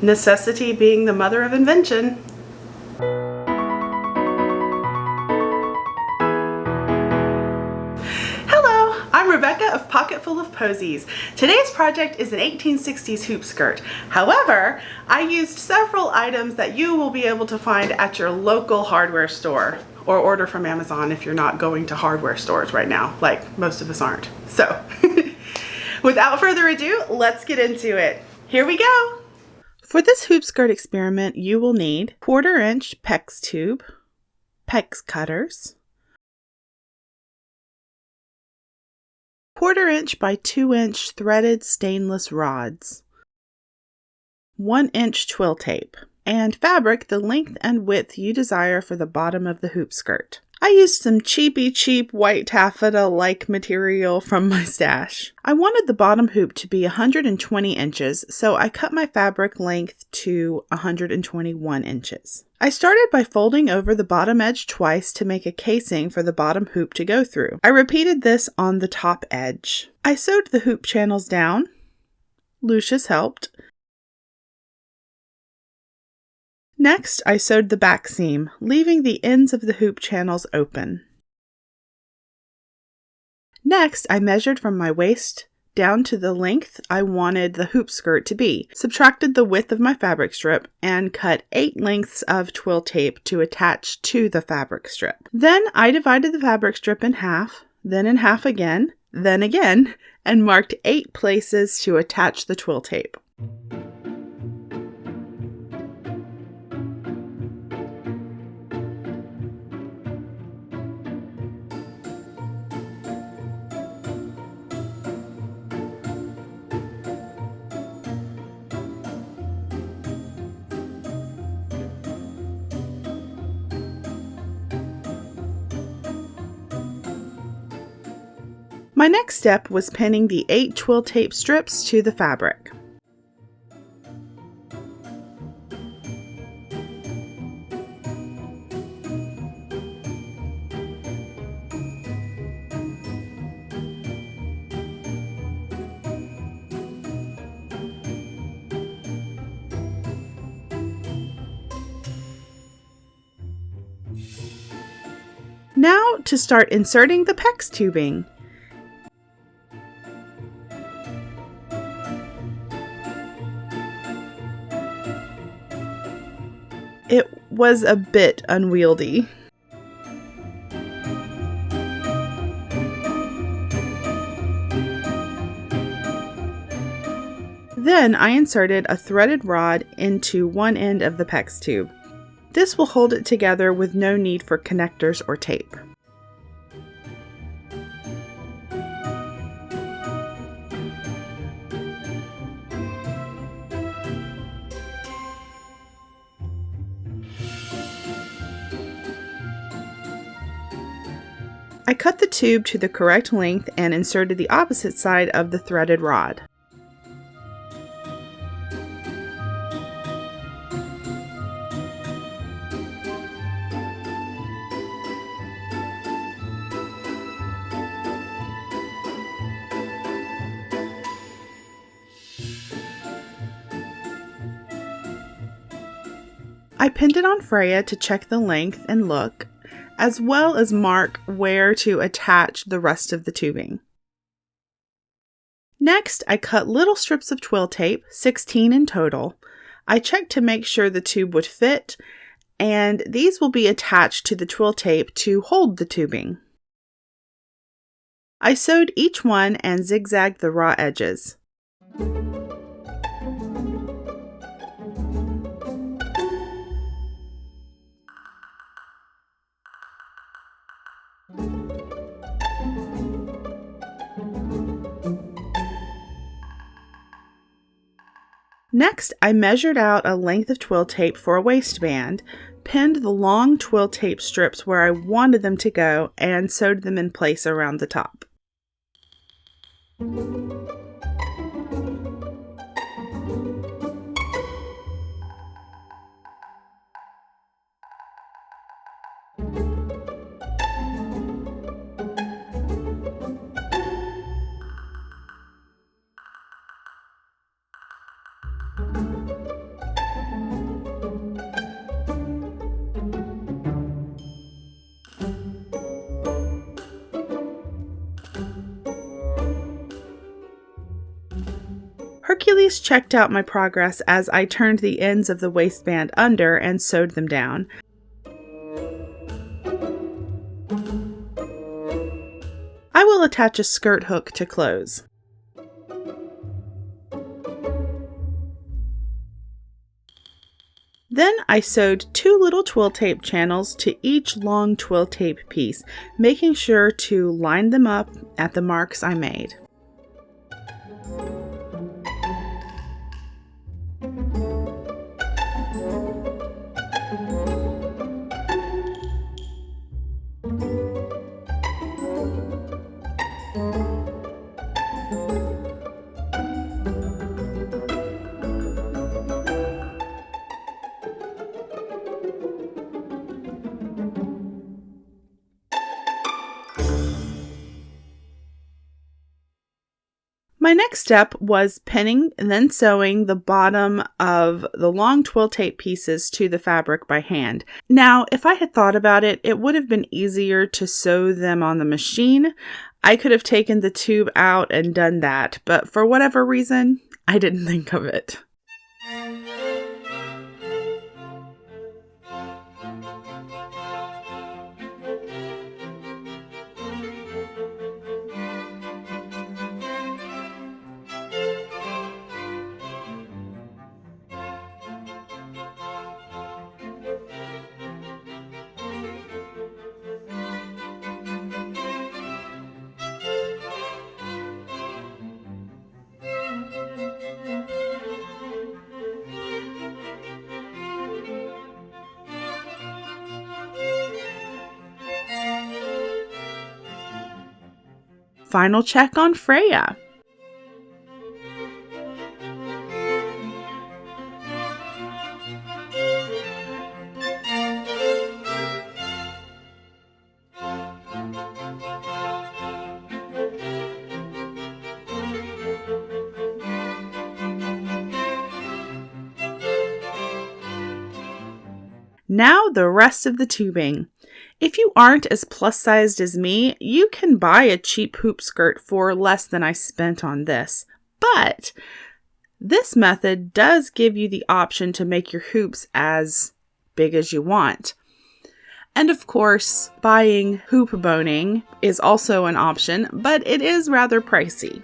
Necessity being the mother of invention. Hello, I'm Rebecca of Pocketful of Poseys. Today's project is an 1860s hoop skirt. However, I used several items that you will be able to find at your local hardware store, or order from Amazon if you're not going to hardware stores right now, like most of us aren't. So, without further ado, let's get into it. Here we go. For this hoop skirt experiment, you will need 1/4 inch Pex tube, Pex cutters, 1/4 inch by 2 inch threaded stainless rods, 1 inch twill tape, and fabric the length and width you desire for the bottom of the hoop skirt. I used some cheap white taffeta-like material from my stash. I wanted the bottom hoop to be 120 inches, so I cut my fabric length to 121 inches. I started by folding over the bottom edge twice to make a casing for the bottom hoop to go through. I repeated this on the top edge. I sewed the hoop channels down. Lucius helped. Next, I sewed the back seam, leaving the ends of the hoop channels open. Next, I measured from my waist down to the length I wanted the hoop skirt to be, subtracted the width of my fabric strip, and cut 8 lengths of twill tape to attach to the fabric strip. Then I divided the fabric strip in half, then in half again, then again, and marked 8 places to attach the twill tape. My next step was pinning the 8 twill tape strips to the fabric. Now to start inserting the Pex tubing. It was a bit unwieldy. Then I inserted a threaded rod into one end of the Pex tube. This will hold it together with no need for connectors or tape. I cut the tube to the correct length and inserted the opposite side of the threaded rod. I pinned it on Freya to check the length and look, as well as mark where to attach the rest of the tubing. Next, I cut little strips of twill tape, 16 in total. I checked to make sure the tube would fit, and these will be attached to the twill tape to hold the tubing. I sewed each one and zigzagged the raw edges. Next, I measured out a length of twill tape for a waistband, pinned the long twill tape strips where I wanted them to go, and sewed them in place around the top. Hercules checked out my progress as I turned the ends of the waistband under and sewed them down. I will attach a skirt hook to close. Then I sewed 2 little twill tape channels to each long twill tape piece, making sure to line them up at the marks I made. My next step was pinning and then sewing the bottom of the long twill tape pieces to the fabric by hand. Now, if I had thought about it, it would have been easier to sew them on the machine. I could have taken the tube out and done that, but for whatever reason, I didn't think of it. Final check on Freya. Now the rest of the tubing. If you aren't as plus-sized as me, you can buy a cheap hoop skirt for less than I spent on this. But this method does give you the option to make your hoops as big as you want. And of course, buying hoop boning is also an option, but it is rather pricey.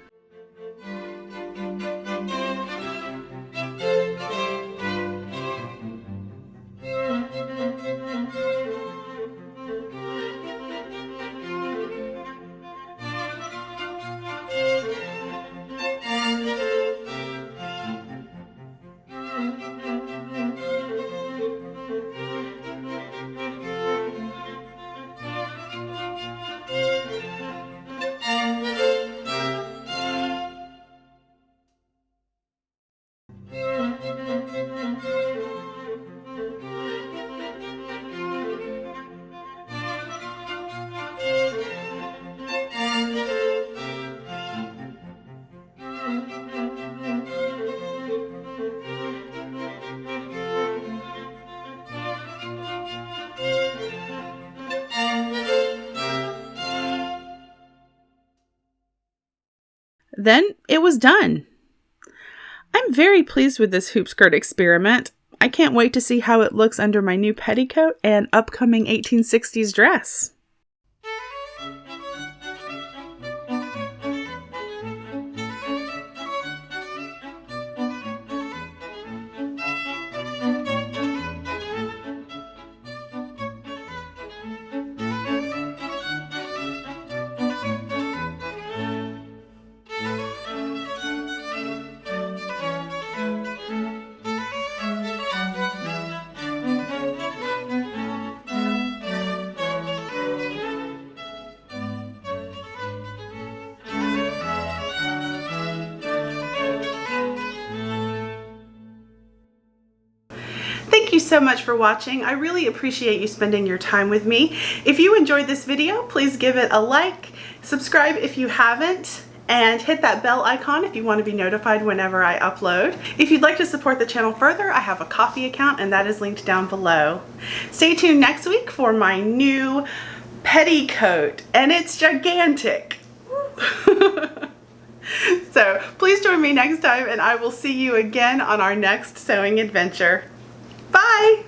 Then it was done. I'm very pleased with this hoop skirt experiment. I can't wait to see how it looks under my new petticoat and upcoming 1860s dress. Thank you so much for watching. I really appreciate you spending your time with me. If you enjoyed this video, please give it a like, subscribe if you haven't, and hit that bell icon if you want to be notified whenever I upload. If you'd like to support the channel further, I have a Ko-fi account and that is linked down below. Stay tuned next week for my new petticoat, and it's gigantic. So please join me next time, and I will see you again on our next sewing adventure. Bye!